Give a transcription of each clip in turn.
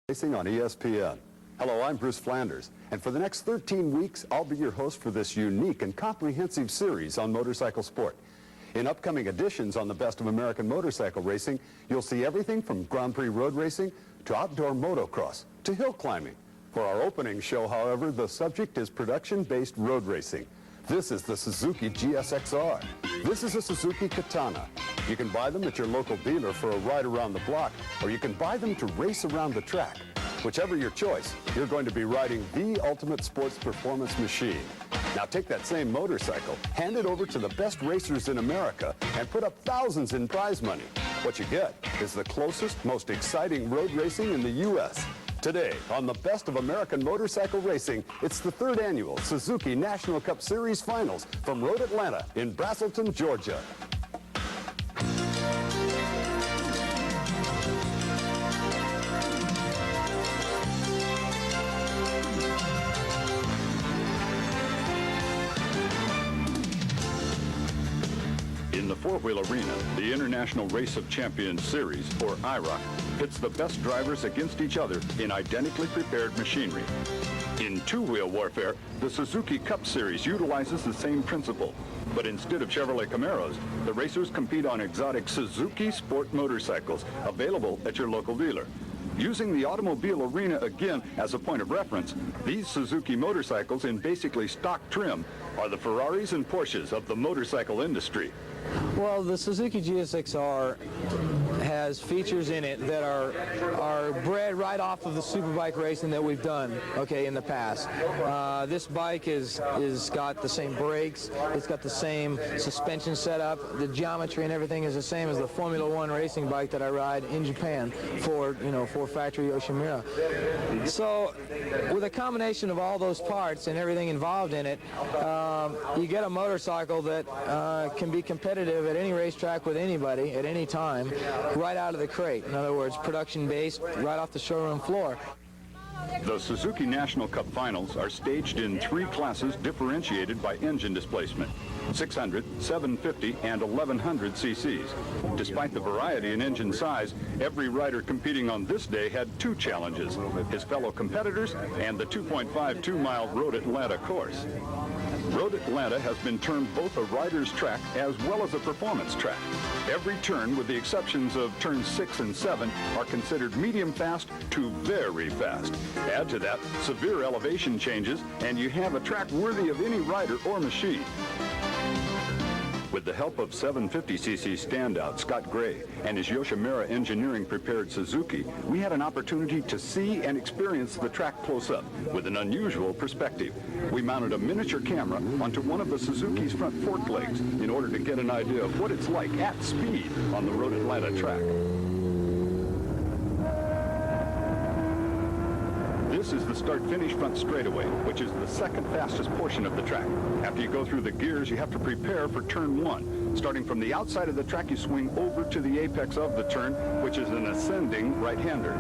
Racing on ESPN. Hello, I'm Bruce Flanders, and for the next 13 weeks, I'll be your host for this unique and comprehensive series on motorcycle sport. In upcoming editions on the best of American motorcycle racing, you'll see everything from Grand Prix road racing to outdoor motocross to hill climbing. For our opening show, however, the subject is production-based road racing. This is the Suzuki GSXR. This is a Suzuki Katana. You can buy them at your local dealer for a ride around the block, or you can buy them to race around the track. Whichever your choice, you're going to be riding the ultimate sports performance machine. Now take that same motorcycle, hand it over to the best racers in America, and put up thousands in prize money. What you get is the closest, most exciting road racing in the U.S. Today, on the best of American motorcycle racing, it's the third annual Suzuki National Cup Series Finals from Road Atlanta in Braselton, Georgia. In the four-wheel arena, the International Race of Champions Series, or IROC, pits the best drivers against each other in identically prepared machinery. In two-wheel warfare, the Suzuki Cup Series utilizes the same principle, but instead of Chevrolet Camaros, the racers compete on exotic Suzuki sport motorcycles available at your local dealer. Using the automobile arena again as a point of reference, these Suzuki motorcycles in basically stock trim are the Ferraris and Porsches of the motorcycle industry. Well, the Suzuki GSXR has features in it that are bred right off of the superbike racing that we've done, in the past. This bike is got the same brakes, it's got the same suspension setup, the geometry and everything is the same as the Formula One racing bike that I ride in Japan for factory Yoshimura. So, with a combination of all those parts and everything involved in it, you get a motorcycle that can be competitive at any racetrack with anybody at any time, right out of the crate. In other words, production-based, right off the showroom floor. The Suzuki National Cup Finals are staged in three classes differentiated by engine displacement: 600, 750, and 1100 cc's. Despite the variety in engine size, every rider competing on this day had two challenges: his fellow competitors and the 2.52-mile Road Atlanta course. Road Atlanta has been termed both a rider's track as well as a performance track. Every turn, with the exceptions of turns 6 and 7, are considered medium fast to very fast. Add to that severe elevation changes, and you have a track worthy of any rider or machine. With the help of 750cc standout Scott Gray and his Yoshimura engineering-prepared Suzuki, we had an opportunity to see and experience the track close up with an unusual perspective. We mounted a miniature camera onto one of the Suzuki's front fork legs in order to get an idea of what it's like at speed on the Road Atlanta track. This is the start-finish front straightaway, which is the second fastest portion of the track. After you go through the gears, you have to prepare for turn 1. Starting from the outside of the track, you swing over to the apex of the turn, which is an ascending right-hander.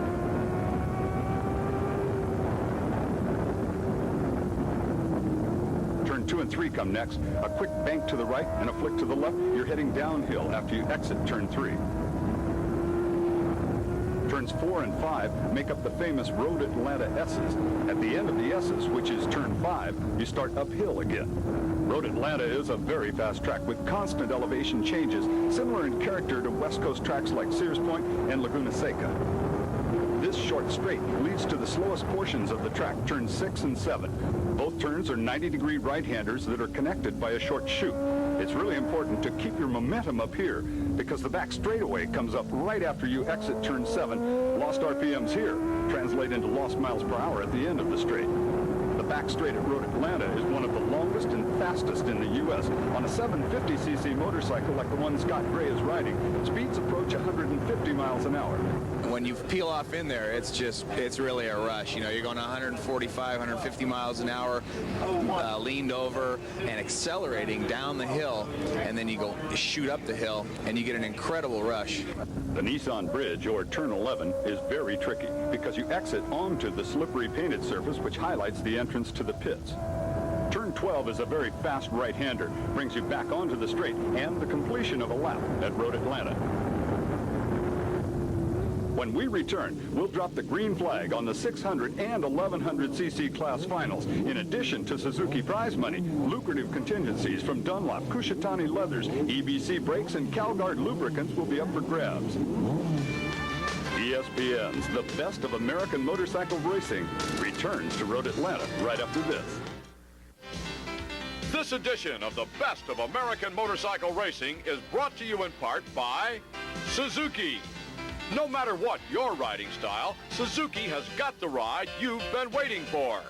Turn 2 and 3 come next. A quick bank to the right and a flick to the left. You're heading downhill after you exit turn 3. Turns 4 and 5 make up the famous Road Atlanta S's. At the end of the S's, which is turn 5, you start uphill again. Road Atlanta is a very fast track with constant elevation changes, similar in character to West Coast tracks like Sears Point and Laguna Seca. This short straight leads to the slowest portions of the track, turns 6 and 7. Both turns are 90-degree right-handers that are connected by a short chute. It's really important to keep your momentum up here because the back straightaway comes up right after you exit turn 7. Lost RPMs here translate into lost miles per hour at the end of the straight. The back straight at Road Atlanta is one of the longest and fastest in the U.S. On a 750cc motorcycle like the one Scott Gray is riding, speeds approach 150 miles an hour. When you peel off in there, it's really a rush. You know, you're going 145, 150 miles an hour, leaned over and accelerating down the hill, and then you shoot up the hill, and you get an incredible rush. The Nissan Bridge, or Turn 11, is very tricky because you exit onto the slippery painted surface, which highlights the entrance to the pits. Turn 12 is a very fast right-hander, brings you back onto the straight and the completion of a lap at Road Atlanta. When we return, we'll drop the green flag on the 600 and 1100cc class finals. In addition to Suzuki prize money, lucrative contingencies from Dunlop, Kushitani Leathers, EBC Brakes, and Calguard Lubricants will be up for grabs. ESPN's The Best of American Motorcycle Racing returns to Road Atlanta right after this. This edition of the Best of American Motorcycle Racing is brought to you in part by Suzuki. No matter what your riding style, Suzuki has got the ride you've been waiting for.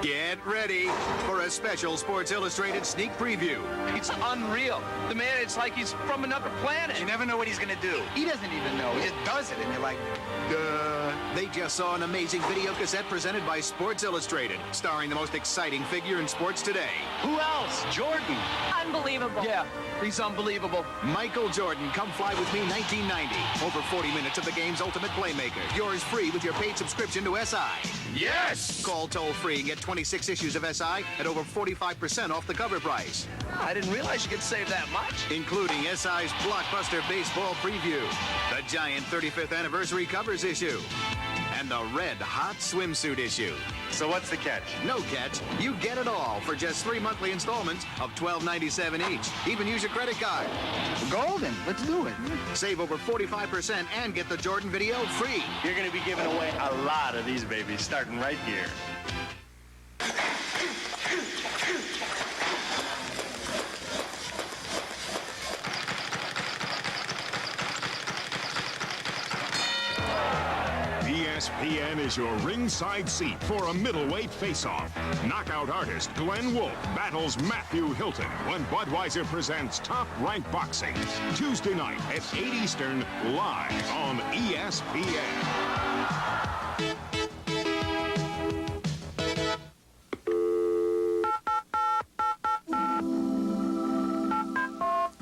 Get ready for a special Sports Illustrated sneak preview. It's unreal. The man, it's like he's from another planet. You never know what he's going to do. He doesn't even know. He just does it, and you're like, Duh. They just saw an amazing video cassette presented by Sports Illustrated, starring the most exciting figure in sports today. who else? Jordan. Unbelievable. Yeah, he's unbelievable. Michael Jordan, Come Fly With Me 1990. Over 40 minutes of the game's ultimate playmaker. Yours free with your paid subscription to SI. Yes! Call toll-free and get 26 issues of SI at over 45% off the cover price, I didn't realize you could save that much. including SI's blockbuster baseball preview, the giant 35th anniversary covers issue, and the red hot swimsuit issue. So what's the catch? No catch. You get it all for just 3 monthly installments of $12.97 each. Even use your credit card. Golden. Let's do it. Save over 45% and get the Jordan video free. You're going to be giving away a lot of these babies, starting right here. ESPN is your ringside seat for a middleweight face-off. Knockout artist Glenn Wolfe battles Matthew Hilton when Budweiser presents Top Rank Boxing. Tuesday night at 8 Eastern, live on ESPN.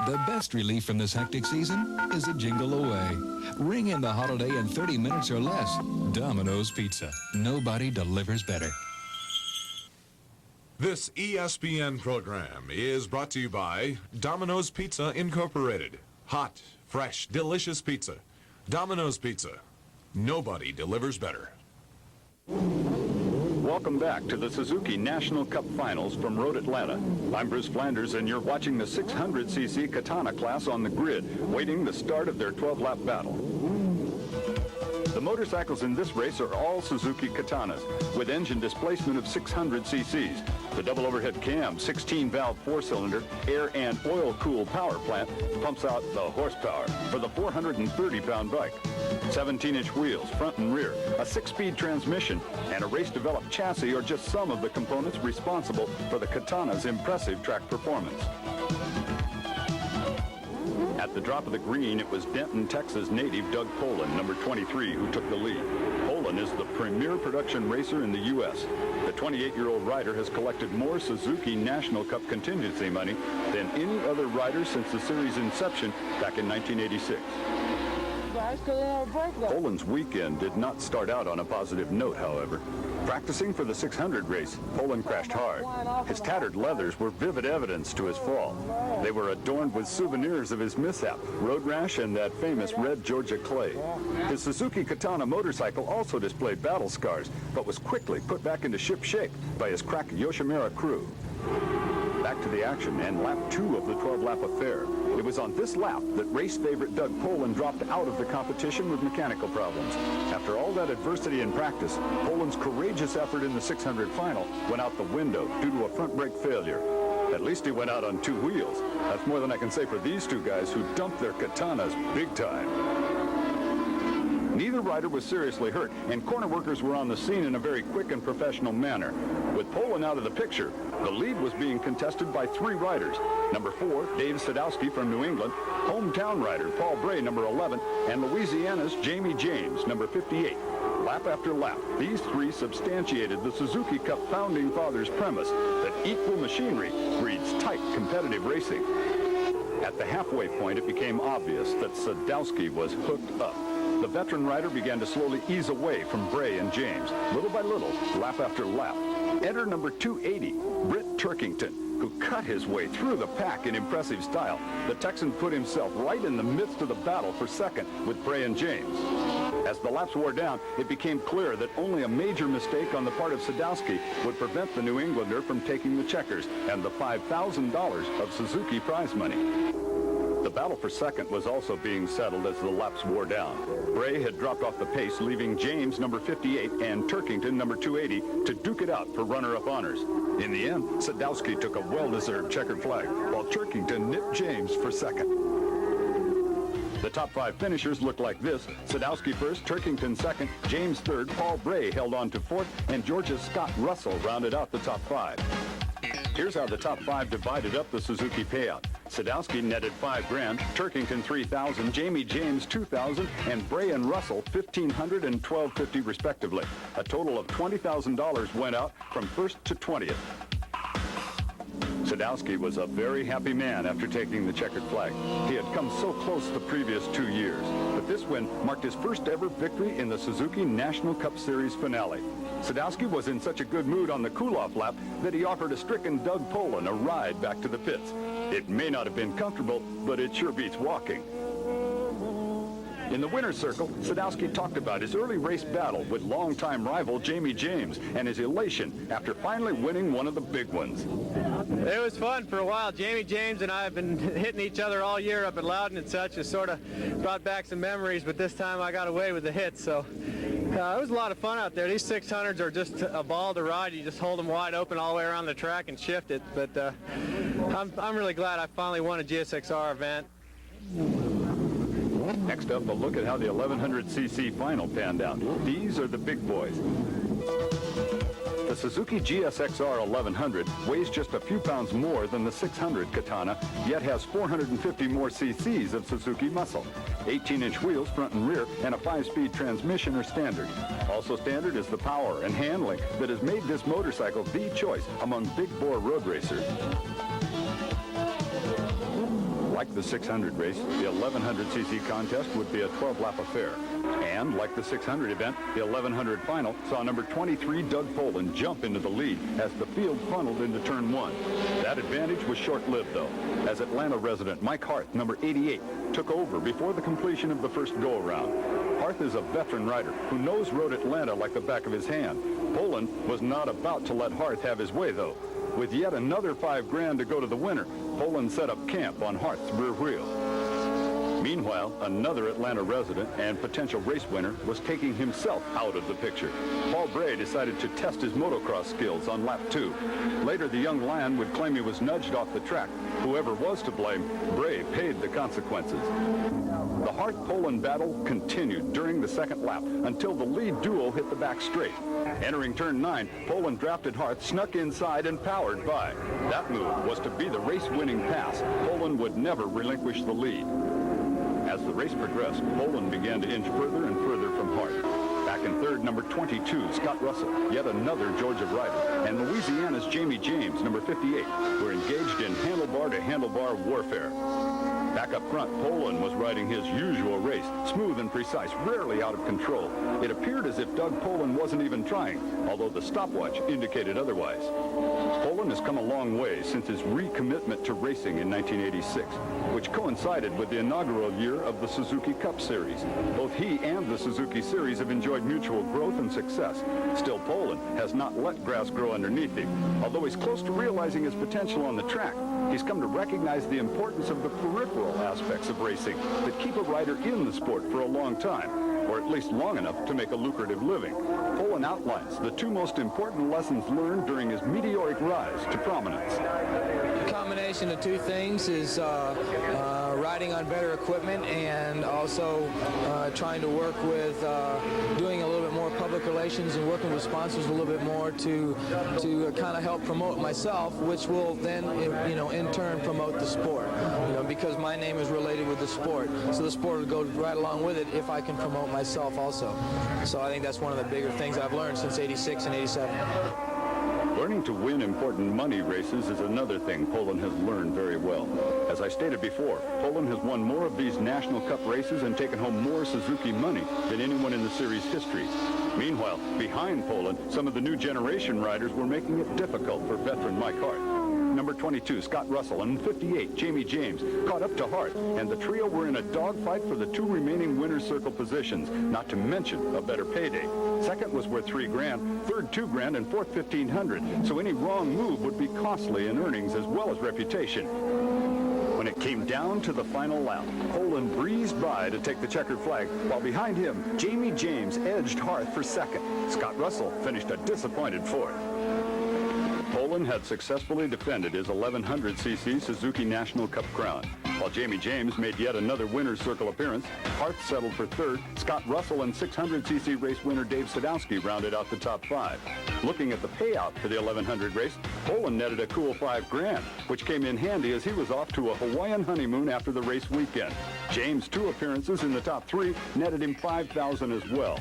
The best relief from this hectic season is a jingle away. Ring in the holiday in 30 minutes or less. Domino's Pizza. Nobody delivers better. This ESPN program is brought to you by Domino's Pizza Incorporated. Hot, fresh, delicious pizza. Domino's Pizza. Nobody delivers better. Welcome back to the Suzuki National Cup Finals from Road Atlanta. I'm Bruce Flanders, and you're watching the 600cc Katana class on the grid, waiting the start of their 12-lap battle. The motorcycles in this race are all Suzuki Katanas, with engine displacement of 600 cc's. The double overhead cam, 16-valve four-cylinder, air and oil-cooled power plant pumps out the horsepower for the 430-pound bike. 17-inch wheels, front and rear, a 6-speed transmission, and a race-developed chassis are just some of the components responsible for the Katana's impressive track performance. At the drop of the green, it was Denton, Texas native Doug Pohlin, number 23, who took the lead. Pohlin is the premier production racer in the U.S. The 28-year-old rider has collected more Suzuki National Cup contingency money than any other rider since the series' inception back in 1986. Pohlin's weekend did not start out on a positive note, however. Practicing for the 600 race, Pohlin crashed hard. His tattered leathers were vivid evidence to his fall. They were adorned with souvenirs of his mishap, road rash, and that famous red Georgia clay. His Suzuki Katana motorcycle also displayed battle scars, but was quickly put back into ship shape by his crack Yoshimura crew. Back to the action and lap 2 of the 12-lap affair. It was on this lap that race favorite Doug Pohlin dropped out of the competition with mechanical problems. After all that adversity in practice, Pohlin's courageous effort in the 600 final went out the window due to a front brake failure. At least he went out on 2 wheels. That's more than I can say for these two guys who dumped their Katanas big time. Neither rider was seriously hurt, and corner workers were on the scene in a very quick and professional manner. With Pohlin out of the picture, the lead was being contested by 3 riders. Number 4, Dave Sadowski from New England, hometown rider Paul Bray, number 11, and Louisiana's Jamie James, number 58. Lap after lap, these 3 substantiated the Suzuki Cup founding fathers' premise that equal machinery breeds tight competitive racing. At the halfway point, it became obvious that Sadowski was hooked up. The veteran rider began to slowly ease away from Bray and James, little by little, lap after lap. Enter number 280, Britt Turkington. who cut his way through the pack in impressive style. The Texan put himself right in the midst of the battle for second with Bray and James. As the laps wore down, it became clear that only a major mistake on the part of Sadowski would prevent the New Englander from taking the checkers and the $5,000 of Suzuki prize money. The battle for second was also being settled as the laps wore down. Bray had dropped off the pace, leaving James, number 58, and Turkington, number 280, to duke it out for runner-up honors. In the end, Sadowski took a well-deserved checkered flag, while Turkington nipped James for second. The top 5 finishers looked like this: Sadowski first, Turkington second, James third, Paul Bray held on to fourth, and Georgia's Scott Russell rounded out the top 5. Here's how the top 5 divided up the Suzuki payout. Sadowski netted $5,000, Turkington $3,000, Jamie James $2,000, and Bray and Russell $1,500 and $1,250 respectively. A total of $20,000 went out from first to 20th. Sadowski was a very happy man after taking the checkered flag. He had come so close the previous 2 years, but this win marked his first ever victory in the Suzuki National Cup Series finale. Sadowski was in such a good mood on the cool-off lap that he offered a stricken Doug Pohlin a ride back to the pits. It may not have been comfortable, but it sure beats walking. In the winner's circle, Sadowski talked about his early race battle with longtime rival Jamie James and his elation after finally winning one of the big ones. It was fun for a while. Jamie James and I have been hitting each other all year up at Loudon and such. It sort of brought back some memories, but this time I got away with the hits, so it was a lot of fun out there. These 600s are just a ball to ride. You just hold them wide open all the way around the track and shift it, but I'm really glad I finally won a GSXR event. Next up, a look at how the 1100cc final panned out. These are the big boys. The Suzuki GSXR 1100 weighs just a few pounds more than the 600 Katana, yet has 450 more cc's of Suzuki muscle. 18-inch wheels front and rear and a 5-speed transmission are standard. Also standard is the power and handling that has made this motorcycle the choice among big-bore road racers. Like the 600 race, the 1100cc contest would be a 12-lap affair. And like the 600 event, the 1100 final saw number 23 Doug Pohlin jump into the lead as the field funneled into turn 1. That advantage was short-lived, though, as Atlanta resident Mike Harth, number 88, took over before the completion of the first go-around. Harth is a veteran rider who knows Road Atlanta like the back of his hand. Pohlin was not about to let Harth have his way, though. With yet another $5,000 to go to the winner, Pohlin set up camp on Harth's rear wheel. Meanwhile, another Atlanta resident and potential race winner was taking himself out of the picture. Paul Bray decided to test his motocross skills on lap 2. Later, the young lion would claim he was nudged off the track. Whoever was to blame, Bray paid the consequences. The Harth-Pohlin battle continued during the second lap until the lead duo hit the back straight. Entering turn 9, Pohlin drafted Harth, snuck inside, and powered by. That move was to be the race-winning pass. Pohlin would never relinquish the lead. As the race progressed, Pohlin began to inch further and further from Harth. Back in third, number 22, Scott Russell, yet another Georgia rider, and Louisiana's Jamie James, number 58, were engaged in handlebar-to-handlebar warfare. Back up front, Pohlin was riding his usual race, smooth and precise, rarely out of control. It appeared as if Doug Pohlin wasn't even trying, although the stopwatch indicated otherwise. Pohlin has come a long way since his recommitment to racing in 1986, which coincided with the inaugural year of the Suzuki Cup Series. Both he and the Suzuki Series have enjoyed mutual growth and success. Still, Pohlin has not let grass grow underneath him. Although he's close to realizing his potential on the track, he's come to recognize the importance of the peripheral aspects of racing that keep a rider in the sport for a long time, or at least long enough to make a lucrative living. Pohlin outlines the 2 most important lessons learned during his meteoric rise to prominence. A combination of 2 things is riding on better equipment and also trying to work with doing a little bit more public relations and working with sponsors a little bit more to kind of help promote myself, which will then, in turn promote the sport, because my name is related with the sport. So the sport will go right along with it if I can promote myself also. So I think that's one of the bigger things I've learned since 86 and 87. Learning to win important money races is another thing Pohlin has learned very well. As I stated before, Pohlin has won more of these National Cup races and taken home more Suzuki money than anyone in the series' history. Meanwhile, behind Pohlin, some of the new generation riders were making it difficult for veteran Mike Harth. number 22, Scott Russell, and 58, Jamie James, caught up to Hart, and the trio were in a dogfight for the 2 remaining winner's circle positions, not to mention a better payday. Second was worth $3 grand, third $2 grand, and fourth $1,500, so any wrong move would be costly in earnings as well as reputation. When it came down to the final lap, Poland breezed by to take the checkered flag, while behind him, Jamie James edged Hart for second. Scott Russell finished a disappointed fourth. Poland had successfully defended his 1100cc Suzuki National Cup crown. While Jamie James made yet another winner's circle appearance, Hart settled for third. Scott Russell and 600cc race winner Dave Sadowski rounded out the top 5. Looking at the payout for the 1100 race, Poland netted a cool $5 grand, which came in handy as he was off to a Hawaiian honeymoon after the race weekend. James' 2 appearances in the top 3 netted him $5,000 as well.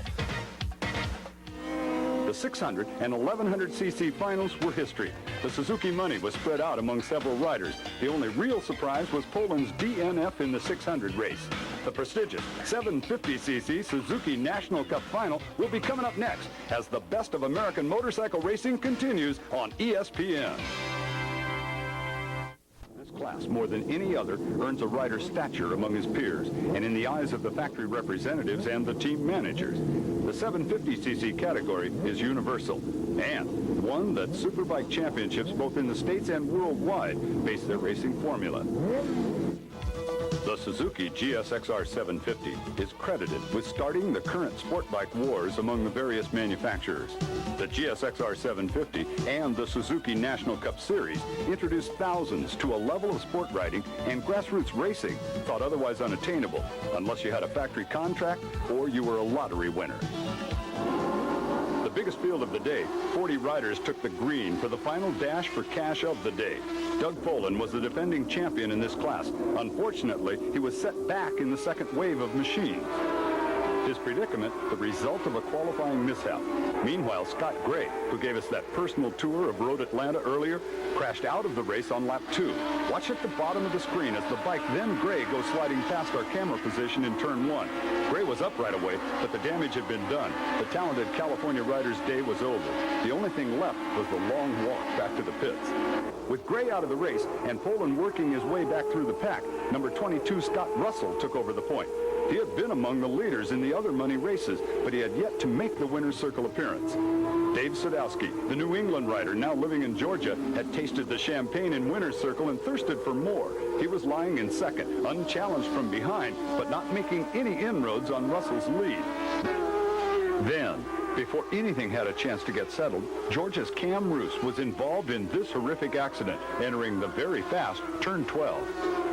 The 600 and 1100cc finals were history. The Suzuki money was spread out among several riders. The only real surprise was Poland's DNF in the 600 race. The prestigious 750cc Suzuki National Cup final will be coming up next as the best of American motorcycle racing continues on ESPN. Class, more than any other, earns a rider's stature among his peers and in the eyes of the factory representatives and the team managers. The 750cc category is universal and one that Superbike championships both in the States and worldwide base their racing formula. The Suzuki GSXR 750 is credited with starting the current sport bike wars among the various manufacturers. The GSXR 750 and the Suzuki National Cup Series introduced thousands to a level of sport riding and grassroots racing thought otherwise unattainable unless you had a factory contract or you were a lottery winner. The biggest field of the day, 40 riders took the green for the final dash for cash of the day. Doug Poland was the defending champion in this class. Unfortunately, he was set back in the second wave of machines. His predicament, the result of a qualifying mishap. Meanwhile, Scott Gray, who gave us that personal tour of Road Atlanta earlier, crashed out of the race on lap 2. Watch at the bottom of the screen as the bike, then Gray, goes sliding past our camera position in turn 1. Gray was up right away, but the damage had been done. The talented California rider's day was over. The only thing left was the long walk back to the pits. With Gray out of the race and Poland working his way back through the pack, number 22 Scott Russell took over the point. He had been among the leaders in the other money races, but he had yet to make the winner's circle appearance. Dave Sadowski, the New England rider now living in Georgia, had tasted the champagne in winner's circle and thirsted for more. He was lying in second, unchallenged from behind, but not making any inroads on Russell's lead. Then, before anything had a chance to get settled, Georgia's Cam Roos was involved in this horrific accident, entering the very fast turn 12.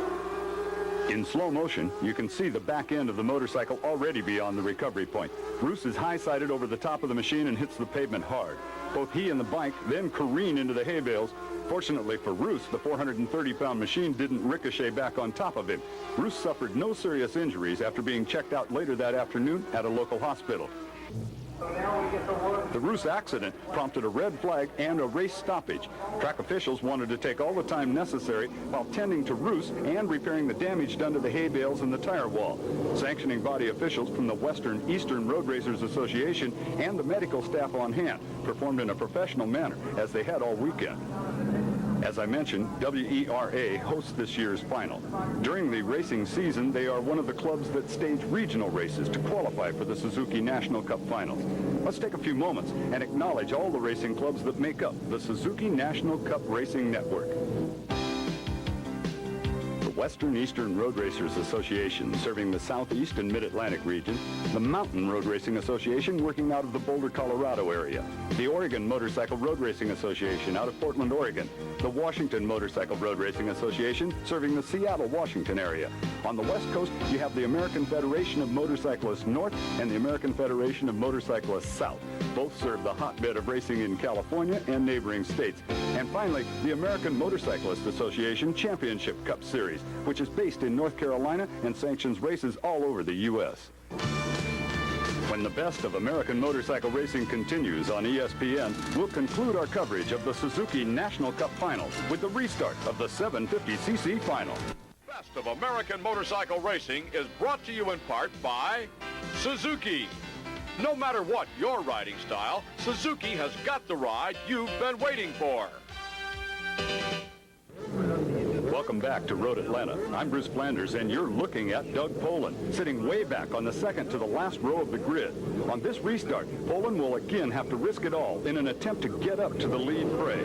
In slow motion, you can see the back end of the motorcycle already beyond the recovery point. Roos is high-sided over the top of the machine and hits the pavement hard. Both he and the bike then careen into the hay bales. Fortunately for Roos, the 430-pound machine didn't ricochet back on top of him. Roos suffered no serious injuries after being checked out later that afternoon at a local hospital. The Roos accident prompted a red flag and a race stoppage. Track officials wanted to take all the time necessary while tending to Roos and repairing the damage done to the hay bales and the tire wall. Sanctioning body officials from the Western Eastern Road Racers Association and the medical staff on hand performed in a professional manner as they had all weekend. As I mentioned, WERA hosts this year's final. During the racing season, they are one of the clubs that stage regional races to qualify for the Suzuki National Cup Finals. Let's take a few moments and acknowledge all the racing clubs that make up the Suzuki National Cup Racing Network. Western Eastern Road Racers Association, serving the Southeast and Mid-Atlantic region, the Mountain Road Racing Association, working out of the Boulder, Colorado area, the Oregon Motorcycle Road Racing Association out of Portland, Oregon, the Washington Motorcycle Road Racing Association, serving the Seattle, Washington area. On the West Coast, you have the American Federation of Motorcyclists North and the American Federation of Motorcyclists South. Both serve the hotbed of racing in California and neighboring states. And finally, the American Motorcyclist Association Championship Cup Series, which is based in North Carolina and sanctions races all over the U.S. When the best of American motorcycle racing continues on ESPN, we'll conclude our coverage of the Suzuki National Cup Finals with the restart of the 750cc final. Best of American motorcycle racing is brought to you in part by Suzuki. No matter what your riding style, Suzuki has got the ride you've been waiting for. Welcome back to Road Atlanta. I'm Bruce Flanders, and you're looking at Doug Poland, sitting way back on the second to the last row of the grid. On this restart, Poland will again have to risk it all in an attempt to get up to the lead fray.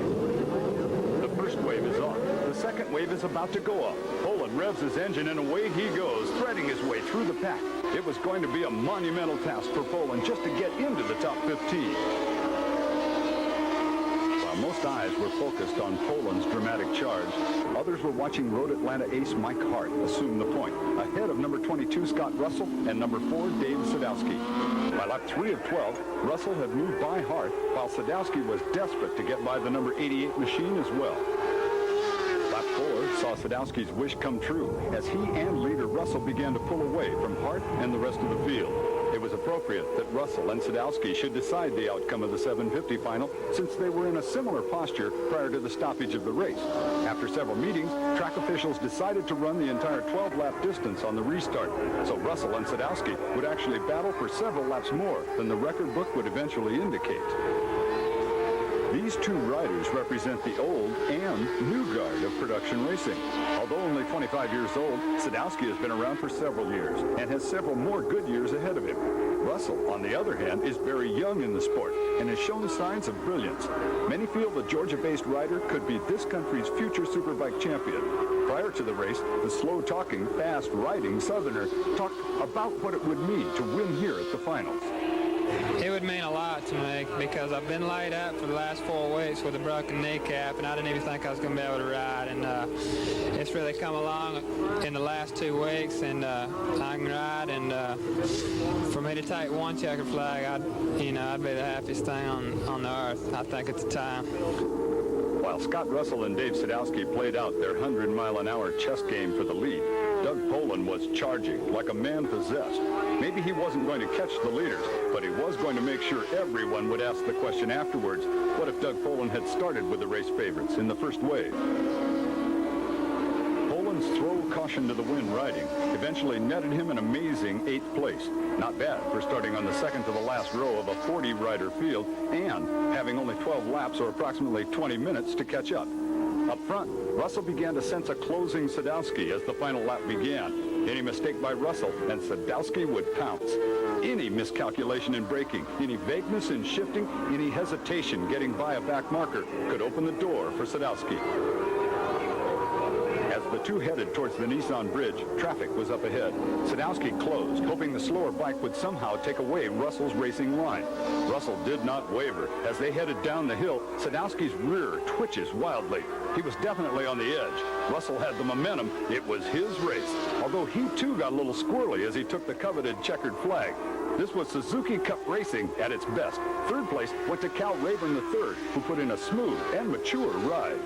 The first wave is off. The second wave is about to go off. Poland revs his engine, and away he goes, threading his way through the pack. It was going to be a monumental task for Poland just to get into the top 15. Most eyes were focused on Poland's dramatic charge. Others were watching Road Atlanta ace Mike Hart assume the point, ahead of number 22 Scott Russell and number 4 Dave Sadowski. By lap 3 of 12, Russell had moved by Hart, while Sadowski was desperate to get by the number 88 machine as well. Lap 4 saw Sadowski's wish come true as he and leader Russell began to pull away from Hart and the rest of the field. It was appropriate that Russell and Sadowski should decide the outcome of the 750 final, since they were in a similar posture prior to the stoppage of the race. After several meetings, track officials decided to run the entire 12-lap distance on the restart, so Russell and Sadowski would actually battle for several laps more than the record book would eventually indicate. These two riders represent the old and new guard of production racing. Although only 25 years old, Sadowski has been around for several years and has several more good years ahead of him. Russell, on the other hand, is very young in the sport and has shown signs of brilliance. Many feel the Georgia-based rider could be this country's future Superbike champion. Prior to the race, the slow-talking, fast-riding Southerner talked about what it would mean to win here at the finals. It would mean a lot to me because I've been laid up for the last 4 weeks with a broken kneecap, and I didn't even think I was going to be able to ride. And it's really come along in the last 2 weeks, and I can ride. And for me to take one checkered flag, I'd be the happiest thing on the earth. I think at the time. While Scott Russell and Dave Sadowski played out their 100-mile-an-hour chess game for the lead, Doug Poland was charging like a man possessed. Maybe he wasn't going to catch the leaders, but he was going to make sure everyone would ask the question afterwards, what if Doug Poland had started with the race favorites in the first wave? Poland's throw caution to the wind riding eventually netted him an amazing 8th place. Not bad for starting on the second to the last row of a 40-rider field and having only 12 laps or approximately 20 minutes to catch up. Up front, Russell began to sense a closing Sadowski as the final lap began. Any mistake by Russell, and Sadowski would pounce. Any miscalculation in braking, any vagueness in shifting, any hesitation getting by a back marker could open the door for Sadowski. As the two headed towards the Nissan Bridge, traffic was up ahead. Sadowski closed, hoping the slower bike would somehow take away Russell's racing line. Russell did not waver. As they headed down the hill, Sadowski's rear twitches wildly. He was definitely on the edge. Russell had the momentum. It was his race, although he too got a little squirrely as he took the coveted checkered flag. This was Suzuki Cup racing at its best. Third place went to Cal Rayburn III, who put in a smooth and mature ride.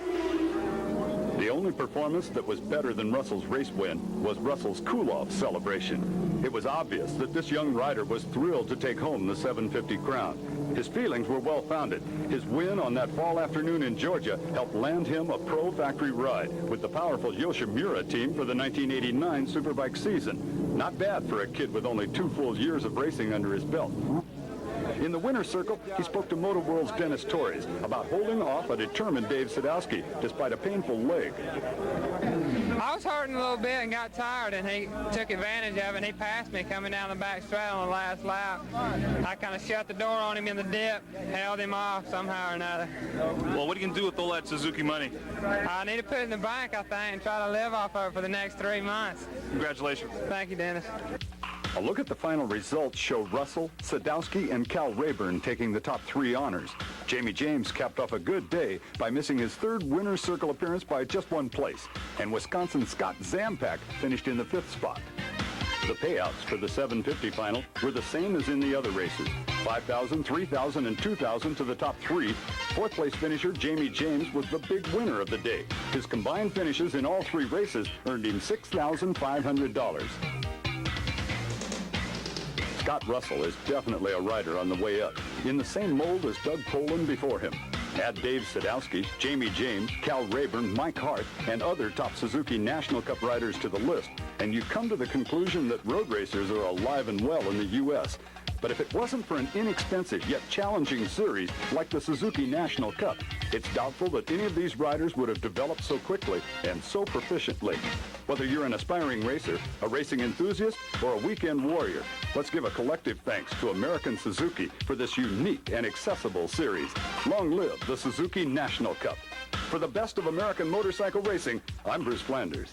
The only performance that was better than Russell's race win was Russell's cool-off celebration. It was obvious that this young rider was thrilled to take home the 750 crown. His feelings were well-founded. His win on that fall afternoon in Georgia helped land him a pro factory ride with the powerful Yoshimura team for the 1989 Superbike season. Not bad for a kid with only 2 full years of racing under his belt. In the winner's circle, he spoke to Motor World's Dennis Torres about holding off a determined Dave Sadowski despite a painful leg. I was hurting a little bit and got tired, and he took advantage of it, and he passed me coming down the back straight on the last lap. I kind of shut the door on him in the dip, held him off somehow or another. Well, what are you going to do with all that Suzuki money? I need to put it in the bank, I think, and try to live off of it for the next 3 months. Congratulations. Thank you, Dennis. A look at the final results show Russell, Sadowski, and Cal Rayburn taking the top 3 honors. Jamie James capped off a good day by missing his 3rd winner's circle appearance by just 1 place, and Wisconsin's Scott Zampak finished in the 5th spot. The payouts for the 750 final were the same as in the other races. $5,000, $3,000, and $2,000 to the top 3. 4th place finisher Jamie James was the big winner of the day. His combined finishes in all 3 races earned him $6,500. Scott Russell is definitely a rider on the way up, in the same mold as Doug Poland before him. Add Dave Sadowski, Jamie James, Cal Rayburn, Mike Hart, and other top Suzuki National Cup riders to the list, and you come to the conclusion that road racers are alive and well in the U.S. But if it wasn't for an inexpensive yet challenging series like the Suzuki National Cup, it's doubtful that any of these riders would have developed so quickly and so proficiently. Whether you're an aspiring racer, a racing enthusiast, or a weekend warrior, let's give a collective thanks to American Suzuki for this unique and accessible series. Long live the Suzuki National Cup. For the best of American motorcycle racing, I'm Bruce Flanders.